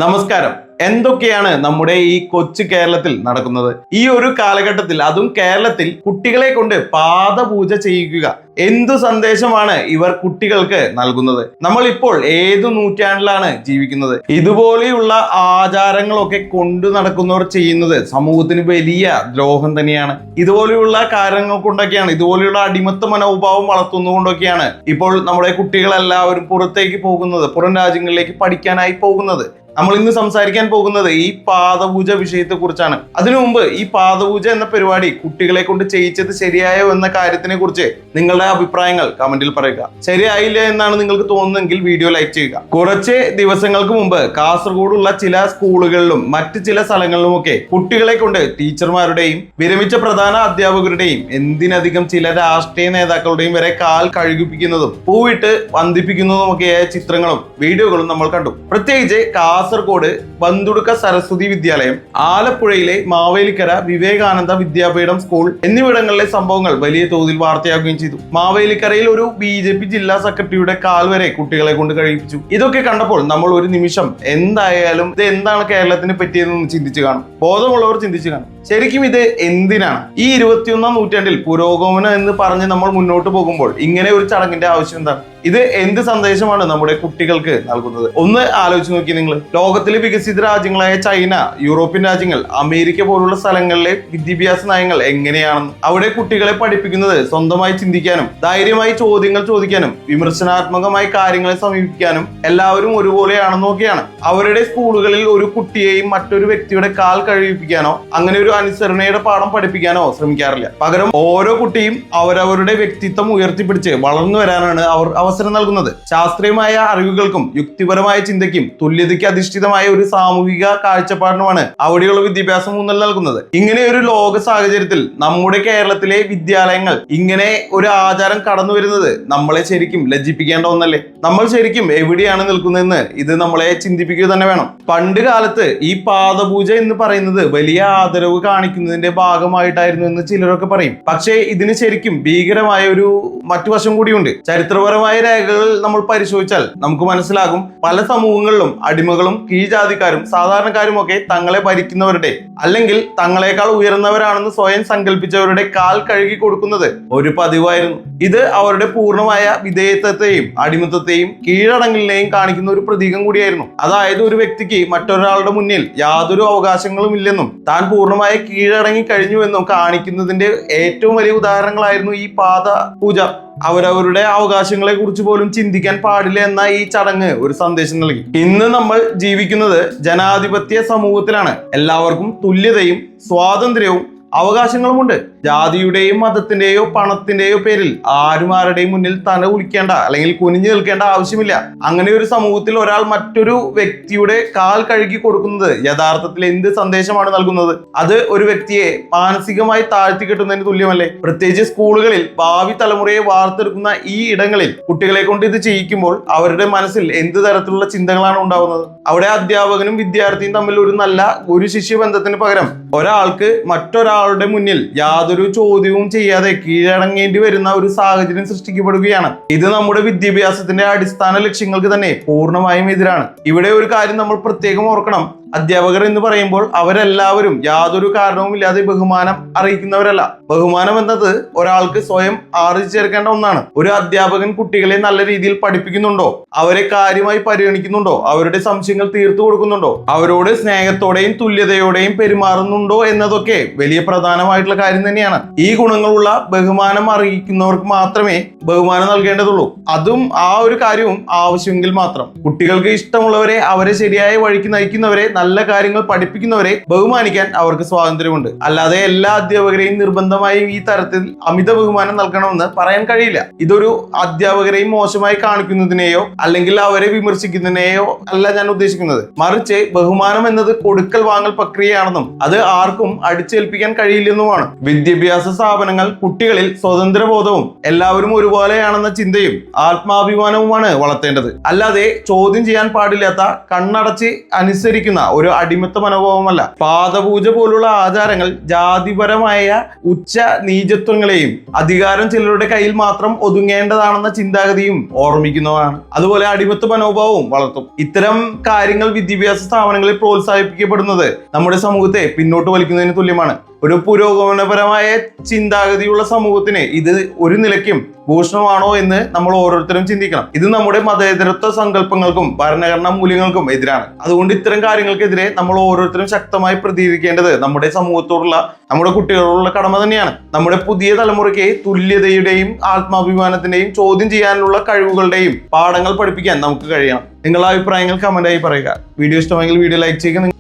നമസ്കാരം. എന്തൊക്കെയാണ് നമ്മുടെ ഈ കൊച്ചു കേരളത്തിൽ നടക്കുന്നത്? ഈ ഒരു കാലഘട്ടത്തിൽ, അതും കേരളത്തിൽ കുട്ടികളെ കൊണ്ട് പാദപൂജ ചെയ്യിക്കുക, എന്തു സന്ദേശമാണ് ഇവർ കുട്ടികൾക്ക് നൽകുന്നത്? നമ്മൾ ഇപ്പോൾ ഏതു നൂറ്റാണ്ടിലാണ് ജീവിക്കുന്നത്? ഇതുപോലെയുള്ള ആചാരങ്ങളൊക്കെ കൊണ്ടു നടക്കുന്നവർ ചെയ്യുന്നത് സമൂഹത്തിന് വലിയ ദ്രോഹം തന്നെയാണ്. ഇതുപോലെയുള്ള കാരണങ്ങൾ കൊണ്ടൊക്കെയാണ്, ഇതുപോലെയുള്ള അടിമത്ത മനോഭാവം വളർത്തുന്നതുകൊണ്ടൊക്കെയാണ് ഇപ്പോൾ നമ്മുടെ കുട്ടികളെല്ലാവരും പുറത്തേക്ക് പോകുന്നത്, പുറം രാജ്യങ്ങളിലേക്ക് പഠിക്കാനായി പോകുന്നത്. നമ്മൾ ഇന്ന് സംസാരിക്കാൻ പോകുന്നത് ഈ പാദപൂജ വിഷയത്തെ കുറിച്ചാണ്. അതിനു മുമ്പ് ഈ പാദപൂജ എന്ന പരിപാടി കുട്ടികളെ കൊണ്ട് ചെയ്യിച്ചത് ശരിയായോ എന്ന കാര്യത്തിനെ കുറിച്ച് നിങ്ങളുടെ അഭിപ്രായങ്ങൾ കമന്റിൽ പറയുക. ശരിയായില്ല എന്നാണ് നിങ്ങൾക്ക് തോന്നുന്നതെങ്കിൽ വീഡിയോ ലൈക്ക് ചെയ്യുക. കുറച്ച് ദിവസങ്ങൾക്ക് മുമ്പ് കാസർഗോഡുള്ള ചില സ്കൂളുകളിലും മറ്റ് ചില സ്ഥലങ്ങളിലുമൊക്കെ കുട്ടികളെ കൊണ്ട് ടീച്ചർമാരുടെയും വിരമിച്ച പ്രധാന അധ്യാപകരുടെയും എന്തിനധികം ചില രാഷ്ട്രീയ നേതാക്കളുടെയും വരെ കാൽ കഴുകിപ്പിക്കുന്നതും പൂവിട്ട് വന്ദിപ്പിക്കുന്നതുമൊക്കെയായ ചിത്രങ്ങളും വീഡിയോകളും നമ്മൾ കണ്ടു. പ്രത്യേകിച്ച് കാസർഗോഡ് ബന്തുടുക്ക സരസ്വതി വിദ്യാലയം, ആലപ്പുഴയിലെ മാവേലിക്കര വിവേകാനന്ദ വിദ്യാപീഠം സ്കൂൾ എന്നിവിടങ്ങളിലെ സംഭവങ്ങൾ വലിയ തോതിൽ വാർത്തയാക്കുകയും ചെയ്തു. മാവേലിക്കരയിൽ ഒരു BJP ജില്ലാ സെക്രട്ടറിയുടെ കാൽ വരെ കുട്ടികളെ കൊണ്ട് കഴിപ്പിച്ചു. ഇതൊക്കെ കണ്ടപ്പോൾ നമ്മൾ ഒരു നിമിഷം എന്തായാലും ഇത് എന്താണ് കേരളത്തിന് പറ്റിയതെന്ന് ചിന്തിച്ചു കാണും. ബോധമുള്ളവർ ചിന്തിച്ചു കാണും. ശരിക്കും ഇത് എന്തിനാണ്? ഈ 21ാം നൂറ്റാണ്ടിൽ പുരോഗമനം എന്ന് പറഞ്ഞ് നമ്മൾ മുന്നോട്ട് പോകുമ്പോൾ ഇങ്ങനെ ഒരു ചടങ്ങിന്റെ ആവശ്യം എന്താണ്? ഇത് എന്ത് സന്ദേശമാണ് നമ്മുടെ കുട്ടികൾക്ക് നൽകുന്നത്? ഒന്ന് ആലോചിച്ച് നോക്കി നിങ്ങൾ. ലോകത്തിലെ വികസിത രാജ്യങ്ങളായ ചൈന, യൂറോപ്യൻ രാജ്യങ്ങൾ, അമേരിക്ക പോലുള്ള സ്ഥലങ്ങളിലെ വിദ്യാഭ്യാസ നയങ്ങൾ എങ്ങനെയാണെന്ന്, അവിടെ കുട്ടികളെ പഠിപ്പിക്കുന്നത് സ്വന്തമായി ചിന്തിക്കാനും ധൈര്യമായി ചോദ്യങ്ങൾ ചോദിക്കാനും വിമർശനാത്മകമായി കാര്യങ്ങളെ സമീപിക്കാനും എല്ലാവരും ഒരുപോലെയാണെന്നൊക്കെയാണ്. അവരുടെ സ്കൂളുകളിൽ ഒരു കുട്ടിയെയും മറ്റൊരു വ്യക്തിയുടെ കാൽ കഴിപ്പിക്കാനോ അങ്ങനെ ഒരു അനുസരണയുടെ പാഠം പഠിപ്പിക്കാനോ ശ്രമിക്കാറില്ല. പകരം ഓരോ കുട്ടിയും അവരവരുടെ വ്യക്തിത്വം ഉയർത്തിപ്പിടിച്ച് വളർന്നു വരാനാണ് അവർ അവസരം നൽകുന്നത്. ശാസ്ത്രീയമായ അറിവുകൾക്കും യുക്തിപരമായ ചിന്തയ്ക്കും തുല്യതയ്ക്ക് അധിഷ്ഠിതമായ ഒരു സാമൂഹിക കാഴ്ചപ്പാടിനുമാണ് അവിടെയുള്ള വിദ്യാഭ്യാസം ഊന്നൽ നൽകുന്നത്. ഇങ്ങനെ ഒരു ലോക സാഹചര്യത്തിൽ നമ്മുടെ കേരളത്തിലെ വിദ്യാലയങ്ങൾ ഇങ്ങനെ ഒരു ആചാരം കടന്നു വരുന്നത് നമ്മളെ ശരിക്കും ലജ്ജിപ്പിക്കേണ്ട ഒന്നല്ലേ? നമ്മൾ ശരിക്കും എവിടെയാണ് നിൽക്കുന്നതെന്ന് ഇത് നമ്മളെ ചിന്തിപ്പിക്കുക തന്നെ വേണം. പണ്ട് കാലത്ത് ഈ പാദപൂജ എന്ന് പറയുന്നത് വലിയ ആദരവ് കാണിക്കുന്നതിന്റെ ഭാഗമായിട്ടായിരുന്നു എന്ന് ചിലരൊക്കെ പറയും. പക്ഷേ ഇതിന് ശരിക്കും ഭീകരമായ ഒരു മറ്റു വശം കൂടിയുണ്ട്. ചരിത്രപരമായ രേഖകൾ നമ്മൾ പരിശോധിച്ചാൽ നമുക്ക് മനസ്സിലാകും, പല സമൂഹങ്ങളിലും അടിമകളും കീഴ്ജാതിക്കാരും സാധാരണക്കാരും ഒക്കെ തങ്ങളെ ഭരിക്കുന്നവരുടെ അല്ലെങ്കിൽ തങ്ങളെക്കാൾ ഉയർന്നവരാണെന്ന് സ്വയം സങ്കല്പിച്ചവരുടെ കാൽ കഴുകി കൊടുക്കുന്നത് ഒരു പതിവായിരുന്നു. ഇത് അവരുടെ പൂർണ്ണമായ വിധേയത്വത്തെയും അടിമത്തത്തെയും കീഴടങ്ങലിനെയും കാണിക്കുന്ന ഒരു പ്രതീകം കൂടിയായിരുന്നു. അതായത് ഒരു വ്യക്തിക്ക് മറ്റൊരാളുടെ മുന്നിൽ യാതൊരു അവകാശങ്ങളും ഇല്ലെന്നും താൻ പൂർണ്ണമായി കീഴടങ്ങി കഴിഞ്ഞുവെന്നും കാണിക്കുന്നതിന്റെ ഏറ്റവും വലിയ ഉദാഹരണങ്ങളായിരുന്നു ഈ പാദപൂജ. അവരവരുടെ അവകാശങ്ങളെ കുറിച്ച് പോലും ചിന്തിക്കാൻ പാടില്ല എന്ന ഈ ചടങ്ങ് ഒരു സന്ദേശം നൽകി. ഇന്ന് നമ്മൾ ജീവിക്കുന്നത് ജനാധിപത്യ സമൂഹത്തിലാണ്. എല്ലാവർക്കും തുല്യതയും സ്വാതന്ത്ര്യവും അവകാശങ്ങളുമുണ്ട്. ജാതിയുടെയും മതത്തിന്റെയോ പണത്തിന്റെയോ പേരിൽ ആരും ആരുടെയും മുന്നിൽ തല കുലിക്കേണ്ട അല്ലെങ്കിൽ കുനിഞ്ഞു നിൽക്കേണ്ട ആവശ്യമില്ല. അങ്ങനെ ഒരു സമൂഹത്തിൽ ഒരാൾ മറ്റൊരു വ്യക്തിയുടെ കാൽ കഴുകി കൊടുക്കുന്നത് യഥാർത്ഥത്തിൽ എന്ത് സന്ദേശമാണ് നൽകുന്നത്? അത് ഒരു വ്യക്തിയെ മാനസികമായി താഴ്ത്തി കെട്ടുന്നതിന് തുല്യമല്ലേ? പ്രത്യേകിച്ച് സ്കൂളുകളിൽ ഭാവി തലമുറയെ വാർത്തെടുക്കുന്ന ഈ ഇടങ്ങളിൽ കുട്ടികളെ കൊണ്ട് ഇത് ചെയ്യിക്കുമ്പോൾ അവരുടെ മനസ്സിൽ എന്ത് തരത്തിലുള്ള ചിന്തകളാണ് ഉണ്ടാവുന്നത്? അവിടെ അധ്യാപകനും വിദ്യാർത്ഥിയും തമ്മിൽ ഒരു നല്ല ഗുരു ശിഷ്യ ബന്ധത്തിന് പകരം ഒരാൾക്ക് മറ്റൊരാളുടെ മുന്നിൽ യാതൊരു ചോദ്യവും ചെയ്യാതെ കീഴടങ്ങേണ്ടി വരുന്ന ഒരു സാഹചര്യം സൃഷ്ടിക്കപ്പെടുകയാണ്. ഇത് നമ്മുടെ വിദ്യാഭ്യാസത്തിന്റെ അടിസ്ഥാന ലക്ഷ്യങ്ങൾക്ക് തന്നെ പൂർണ്ണമായും എതിരാണ്. ഇവിടെ ഒരു കാര്യം നമ്മൾ പ്രത്യേകം ഓർക്കണം. അധ്യാപകർ എന്ന് പറയുമ്പോൾ അവരെല്ലാവരും യാതൊരു കാരണവുമില്ലാതെ ബഹുമാനം അറിയിക്കുന്നവരല്ല. ബഹുമാനം എന്നത് ഒരാൾക്ക് സ്വയം ആർജിച്ചെടുക്കേണ്ട ഒന്നാണ്. ഒരു അധ്യാപകൻ കുട്ടികളെ നല്ല രീതിയിൽ പഠിപ്പിക്കുന്നുണ്ടോ, അവരെ കാര്യമായി പരിഗണിക്കുന്നുണ്ടോ, അവരുടെ സംശയങ്ങൾ തീർത്തു കൊടുക്കുന്നുണ്ടോ, അവരോട് സ്നേഹത്തോടെയും തുല്യതയോടെയും പെരുമാറുന്നുണ്ടോ എന്നതൊക്കെ വലിയ പ്രധാനമായിട്ടുള്ള കാര്യം തന്നെയാണ്. ഈ ഗുണങ്ങളുള്ള ബഹുമാനം അറിയിക്കുന്നവർക്ക് മാത്രമേ ബഹുമാനം നൽകേണ്ടതുള്ളൂ. അതും ആ ഒരു കാര്യവും ആവശ്യമെങ്കിൽ മാത്രം. കുട്ടികൾക്ക് ഇഷ്ടമുള്ളവരെ, അവരെ ശരിയായ വഴിക്ക് നയിക്കുന്നവരെ, നല്ല കാര്യങ്ങൾ പഠിപ്പിക്കുന്നവരെ ബഹുമാനിക്കാൻ അവർക്ക് സ്വാതന്ത്ര്യമുണ്ട്. അല്ലാതെ എല്ലാ അധ്യാപകരെയും നിർബന്ധമായും ഈ തരത്തിൽ അമിത ബഹുമാനം നൽകണമെന്ന് പറയാൻ കഴിയില്ല. ഇതൊരു അധ്യാപകരെയും മോശമായി കാണിക്കുന്നതിനെയോ അല്ലെങ്കിൽ അവരെ വിമർശിക്കുന്നതിനെയോ അല്ല ഞാൻ ഉദ്ദേശിക്കുന്നത്. മറിച്ച് ബഹുമാനം എന്നത് കൊടുക്കൽ വാങ്ങൽ പ്രക്രിയയാണെന്നും അത് ആർക്കും അടിച്ചേൽപ്പിക്കാൻ കഴിയില്ലെന്നുമാണ്. വിദ്യാഭ്യാസ സ്ഥാപനങ്ങൾ കുട്ടികളിൽ സ്വതന്ത്രബോധവും എല്ലാവരും ഒരുപോലെയാണെന്ന ചിന്തയും ആത്മാഭിമാനവുമാണ് വളർത്തേണ്ടത്. അല്ലാതെ ചോദ്യം ചെയ്യാൻ പാടില്ലാത്ത, കണ്ണടച്ച് അനുസരിക്കുന്ന ഒരു അടിമത്ത മനോഭാവമല്ല. പാദപൂജ പോലുള്ള ആചാരങ്ങൾ ജാതിപരമായ ഉച്ച നീചത്വങ്ങളെയും അധികാരം ചിലരുടെ കയ്യിൽ മാത്രം ഒതുങ്ങേണ്ടതാണെന്ന ചിന്താഗതിയും ഓർമ്മിക്കുന്നതാണ്. അതുപോലെ അടിമത്ത മനോഭാവവും വളർത്തും. ഇത്തരം കാര്യങ്ങൾ വിദ്യാഭ്യാസ സ്ഥാപനങ്ങളിൽ പ്രോത്സാഹിപ്പിക്കപ്പെടുന്നത് നമ്മുടെ സമൂഹത്തെ പിന്നോട്ട് വലിക്കുന്നതിന് തുല്യമാണ്. ഒരു പുരോഗമനപരമായ ചിന്താഗതിയുള്ള സമൂഹത്തിന് ഇത് ഒരു നിലയ്ക്കും ഭൂഷണമാണോ എന്ന് നമ്മൾ ഓരോരുത്തരും ചിന്തിക്കണം. ഇത് നമ്മുടെ മതേതരത്വ സങ്കല്പങ്ങൾക്കും ഭരണഘടനാ മൂല്യങ്ങൾക്കും എതിരാണ്. അതുകൊണ്ട് ഇത്തരം കാര്യങ്ങൾക്കെതിരെ നമ്മൾ ഓരോരുത്തരും ശക്തമായി പ്രതികരിക്കേണ്ടത് നമ്മുടെ സമൂഹത്തോടുള്ള, നമ്മുടെ കുട്ടികളോടുള്ള കടമ തന്നെയാണ്. നമ്മുടെ പുതിയ തലമുറയ്ക്ക് തുല്യതയുടെയും ആത്മാഭിമാനത്തിന്റെയും ചോദ്യം ചെയ്യാനുള്ള കഴിവുകളുടെയും പാഠങ്ങൾ പഠിപ്പിക്കാൻ നമുക്ക് കഴിയണം. നിങ്ങളുടെ അഭിപ്രായങ്ങൾ കമന്റായി പറയുക. വീഡിയോ ഇഷ്ടമെങ്കിൽ വീഡിയോ ലൈക്ക് ചെയ്യുക.